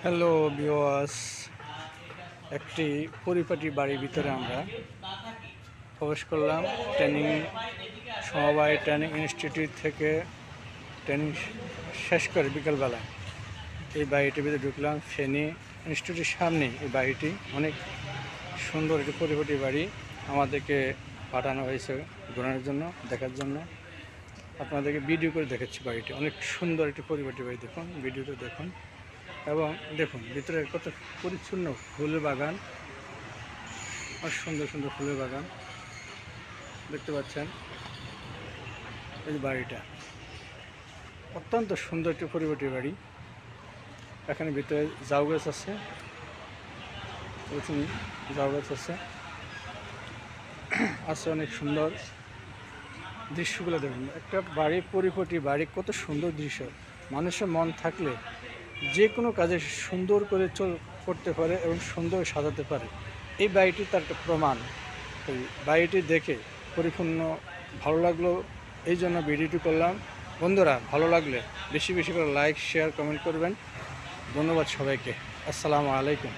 Hello viewers, একটি পরিপাটি বাড়ির ভিতরে আমরা প্রবেশ করলাম। ট্রেনিং সমবায় ট্রেনিং ইনস্টিটিউট থেকে ট্রেনিং শেষ করে বিকালবেলায় এই বাড়িটির ভিতরে ঢুকলাম। ফেনী ইনস্টিটিউটের সামনে এই বাড়িটি অনেক সুন্দর একটি পরিপাটি বাড়ি আমাদেরকে পাঠানো হয়েছে ঘোরানোর জন্য, দেখার জন্য। আপনাদেরকে ভিডিও করে দেখাচ্ছি। বাড়িটি অনেক সুন্দর একটি পরিপাটি বাড়ি, দেখুন ভিডিওতে দেখুন এবং দেখুন ভিতরে কত পরিচ্ছন্ন ফুলের বাগান, আর সুন্দর সুন্দর ফুলের বাগান দেখতে পাচ্ছেন। এই বাড়িটা অত্যন্ত সুন্দর একটি পরিপাটি বাড়ি। এখানে ভিতরে ঝাউ গাছ আছে, ঝাউ গাছ আছে অনেক সুন্দর দৃশ্যগুলো দেখুন। একটা বাড়ি, পরিপাটি বাড়ি, কত সুন্দর দৃশ্য। মানুষের মন থাকলে যে কোনো কাজে সুন্দর করে করতে পারে এবং সুন্দর সাজাতে পারে। এই বাড়িটি তার একটা প্রমাণ। এই বাড়িটি দেখে পরিপূর্ণ ভালো লাগলো, এই জন্য ভিডিওটি করলাম। বন্ধুরা, ভালো লাগলে বেশি বেশি করে লাইক, শেয়ার, কমেন্ট করবেন। ধন্যবাদ সবাইকে। আসসালামু আলাইকুম।